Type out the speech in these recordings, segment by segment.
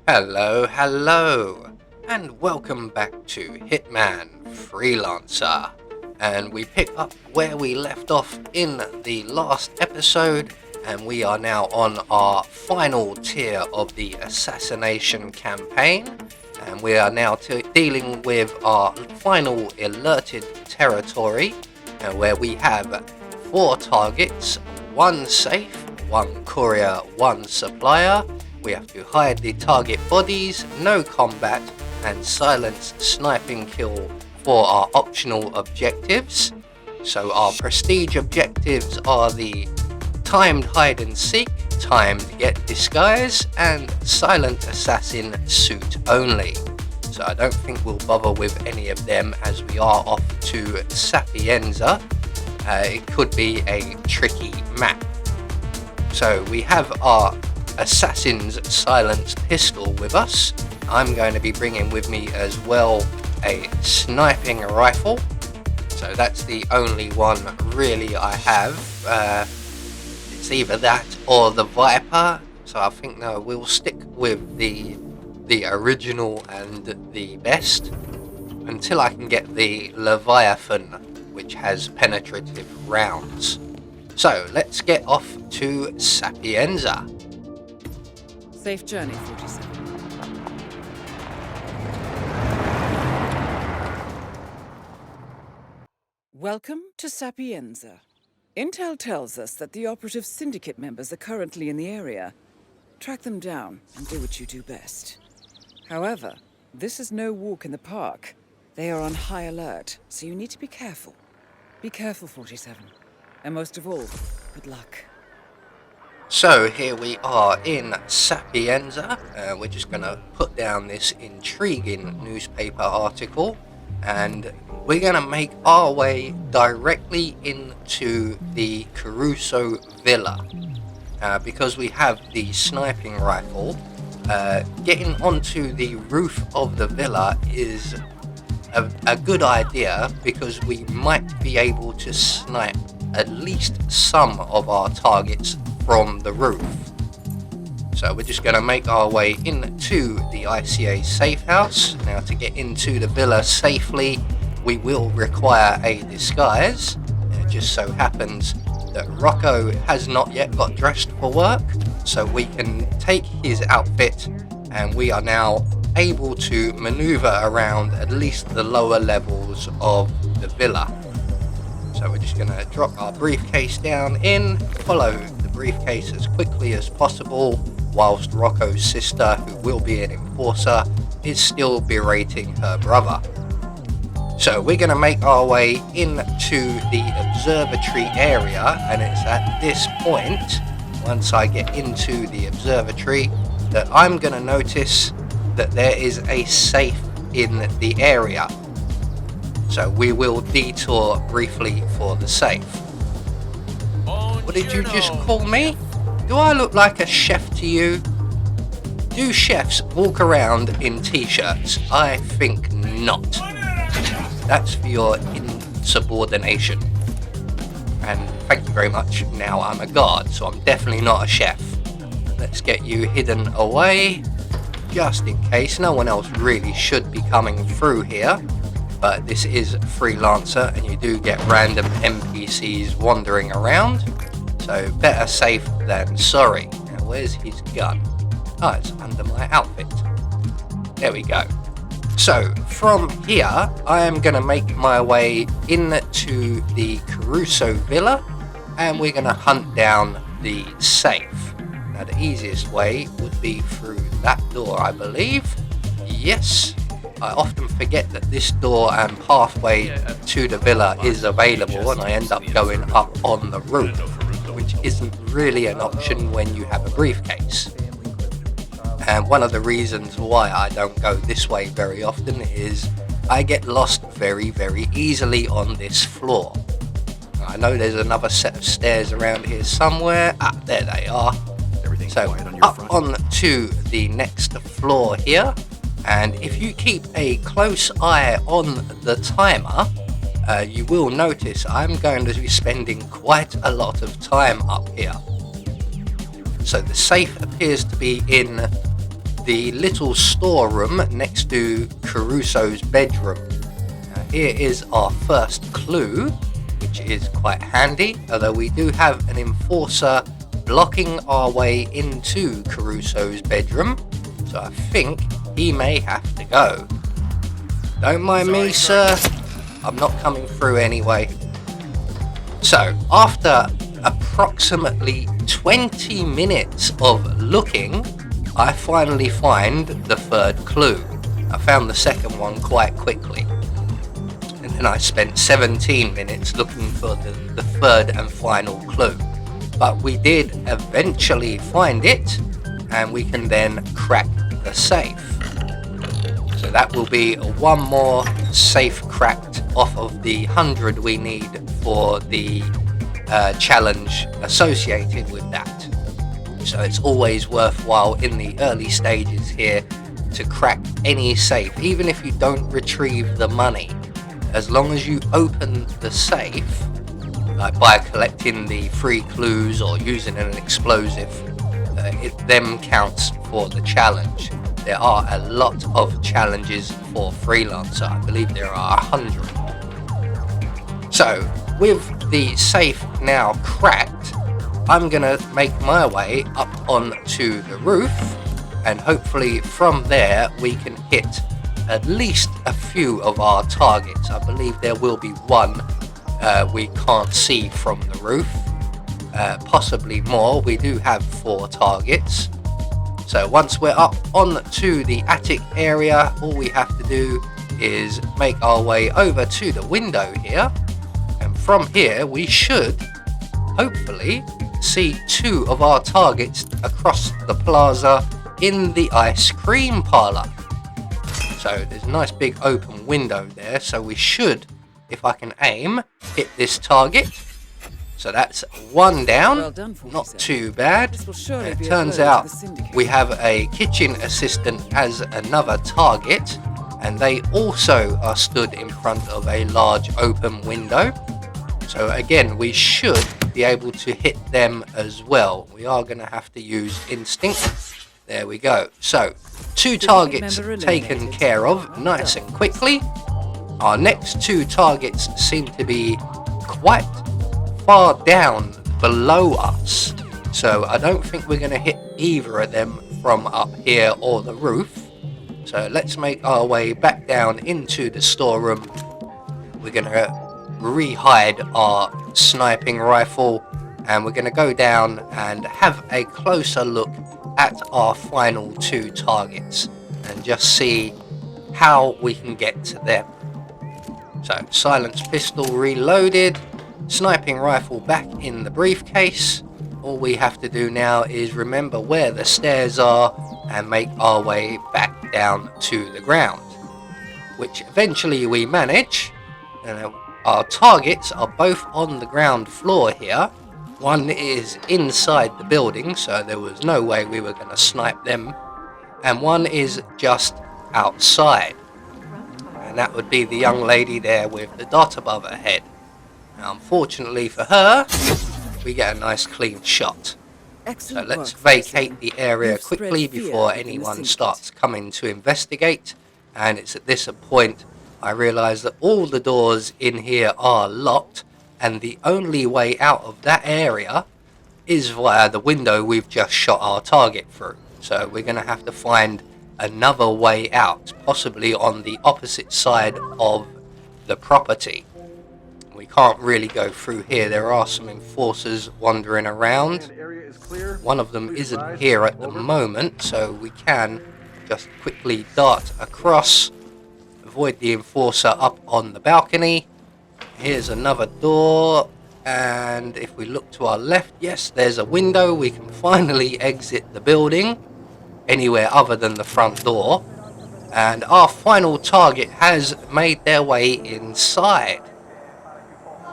Hello, and welcome back to Hitman Freelancer. And we pick up where we left off in the last episode, and we are now on our final tier of the Assassination campaign. And we are now dealing with our final alerted territory, where we have 4 targets, 1 safe, 1 courier, 1 supplier. We have to hide the target bodies, no combat, and silence sniping kill for our optional objectives. So our prestige objectives are the timed hide and seek, timed get disguise, and silent assassin suit only. So I don't think we'll bother with any of them as we are off to Sapienza. It could be a tricky map. So we have our Assassin's silenced pistol with us. I'm going to be bringing with me as well a sniping rifle. So that's the only one really I have. It's either that or the Viper. So I think no, we'll stick with the original and the best until I can get the Leviathan, which has penetrative rounds. So let's get off to Sapienza. Safe journey, 47. Welcome to Sapienza. Intel tells us that the operative syndicate members are currently in the area. Track them down and do what you do best. However, this is no walk in the park. They are on high alert, so you need to be careful. Be careful, 47. And most of all, good luck. So here we are in Sapienza. We're just going to put down this intriguing newspaper article, and we're going to make our way directly into the Caruso Villa. Because we have the sniping rifle, getting onto the roof of the villa is a good idea because we might be able to snipe at least some of our targets from the roof. So we're just going to make our way into the ICA safe house. Now, to get into the villa safely, we will require a disguise. It just so happens that Rocco has not yet got dressed for work, so we can take his outfit and we are now able to maneuver around at least the lower levels of the villa. So we're just going to drop our briefcase down in, follow the briefcase as quickly as possible, whilst Rocco's sister, who will be an enforcer, is still berating her brother. So we're going to make our way into the observatory area, and it's at this point, once I get into the observatory, that I'm going to notice that there is a safe in the area. So we will detour briefly for the safe. What did you just call me? Do I look like a chef to you? Do chefs walk around in t-shirts? I think not. That's for your insubordination. And thank you very much. Now I'm a guard, so I'm definitely not a chef. Let's get you hidden away, just in case. No one else really should be coming through here. But this is Freelancer, and you do get random NPCs wandering around. So better safe than sorry. Now where's his gun? Oh, it's under my outfit. There we go. So from here, I am going to make my way into the Caruso Villa, and we're going to hunt down the safe. Now the easiest way would be through that door, I believe. Yes. I often forget that this door and pathway to the villa is available, and I end up going up on the roof, which isn't really an option when you have a briefcase. And one of the reasons why I don't go this way very often is I get lost very, very easily on this floor. I know there's another set of stairs around here somewhere. Ah, there they are. So up on to the next floor here. And if you keep a close eye on the timer, you will notice I'm going to be spending quite a lot of time up here. So the safe appears to be in the little storeroom next to Caruso's bedroom. Now, here is our first clue, which is quite handy, although we do have an enforcer blocking our way into Caruso's bedroom, so I think he may have to go. Don't mind me, sir. I'm not coming through anyway. So, after approximately 20 minutes of looking, I finally find the third clue. I found the second one quite quickly. And then I spent 17 minutes looking for the third and final clue. But we did eventually find it, and we can then crack the safe. So that will be one more safe cracked off of the 100 we need for the challenge associated with that. So it's always worthwhile in the early stages here to crack any safe, even if you don't retrieve the money. As long as you open the safe, like by collecting the free clues or using an explosive, it then counts for the challenge. There are a lot of challenges for Freelancer. I believe there are 100. So, with the safe now cracked, I'm gonna make my way up onto the roof, and hopefully from there we can hit at least a few of our targets. I believe there will be one we can't see from the roof, possibly more. We do have 4 targets. So once we're up onto the attic area, all we have to do is make our way over to the window here, and from here we should hopefully see 2 of our targets across the plaza in the ice cream parlor. So there's a nice big open window there, so we should, if I can aim, hit this target. So that's 1 down, Well done, not 47. too bad. This will surely It be a turns blow to out the syndicate. we have a kitchen assistant as another target, and they also are stood in front of a large open window. So again, we should be able to hit them as well. We are going to have to use instinct. There we go. So 2 targets taken care of nice and quickly. Our next 2 targets seem to be quite far down below us, so I don't think we're going to hit either of them from up here or the roof. So let's make our way back down into the storeroom. We're going to re-hide our sniping rifle, and we're going to go down and have a closer look at our final 2 targets and just see how we can get to them. So silenced pistol reloaded, sniping rifle back in the briefcase. All we have to do now is remember where the stairs are and make our way back down to the ground, which eventually we manage. Our targets are both on the ground floor here. One is inside the building, so there was no way we were going to snipe them, and one is just outside, and that would be the young lady there with the dot above her head. Now, unfortunately for her, we get a nice clean shot. So Excellent let's work, vacate 47. the area You've spread quickly fear before within the anyone syndicate. starts coming to investigate. And it's at this point I realise that all the doors in here are locked, and the only way out of that area is via the window we've just shot our target through. So we're going to have to find another way out, possibly on the opposite side of the property. We can't really go through here. There are some enforcers wandering around. One of them isn't here at the moment, so we can just quickly dart across, avoid the enforcer up on the balcony. Here's another door, and if we look to our left, yes, there's a window. We can finally exit the building anywhere other than the front door, and our final target has made their way inside.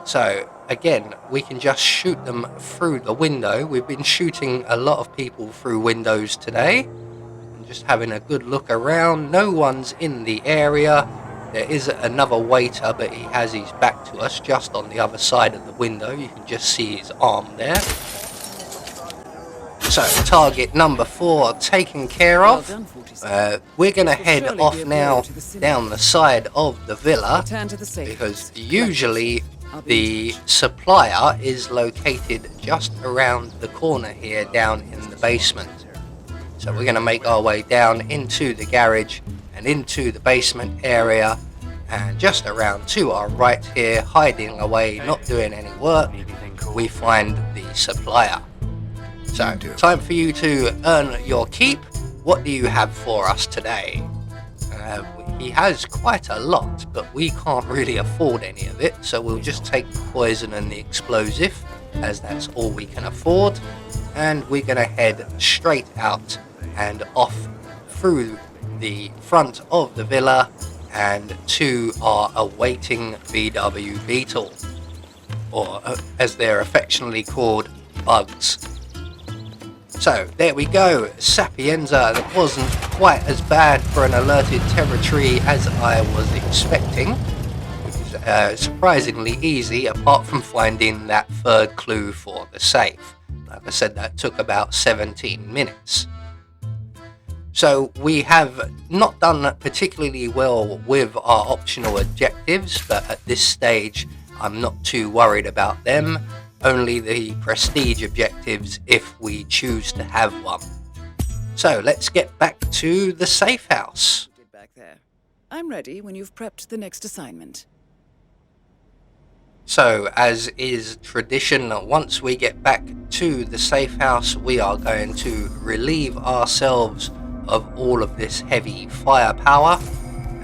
So again, we can just shoot them through the window. We've been shooting a lot of people through windows today, and just having a good look around. No one's in the area. There is another waiter, but he has his back to us just on the other side of the window. You can just see his arm there. So, target number 4 taken care Well of. done, 47. We're going to This will head surely off be a now blow to the down the syndicates. side of the villa, Return to the safe because house. usually I'll be in the touch. supplier is located just around the corner here down in the basement. So we're going to make our way down into the garage and into the basement area, and just around to our right here, hiding away, not doing any work, we find the supplier. So, time for you to earn your keep. What do you have for us today? He has quite a lot, but we can't really afford any of it, so we'll just take the poison and the explosive, as that's all we can afford, and we're going to head straight out and off through the front of the villa and to our awaiting VW Beetle, or as they're affectionately called, bugs. So there we go, Sapienza. That wasn't quite as bad for an alerted territory as I was expecting. It was surprisingly easy, apart from finding that third clue for the safe. Like I said, that took about 17 minutes. So we have not done particularly well with our optional objectives, but at this stage I'm not too worried about them. Only the prestige objectives if we choose to have one. So let's get back to the safe house. Back there. I'm ready when you've prepped the next assignment. So, as is tradition, once we get back to the safe house, we are going to relieve ourselves of all of this heavy firepower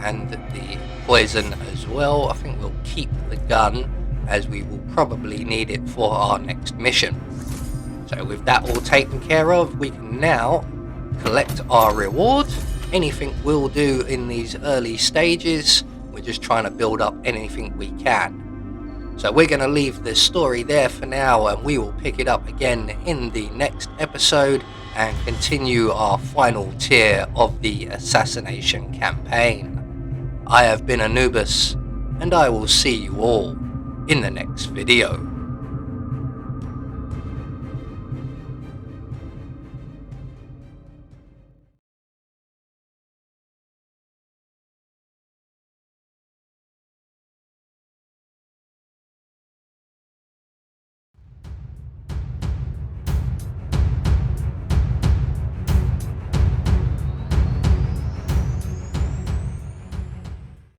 and the poison as well. I think we'll keep the gun, as we will probably need it for our next mission. So with that all taken care of, we can now collect our reward. Anything we'll do in these early stages, we're just trying to build up anything we can. So we're going to leave this story there for now, and we will pick it up again in the next episode and continue our final tier of the Assassination campaign. I have been Anubis, and I will see you all in the next video.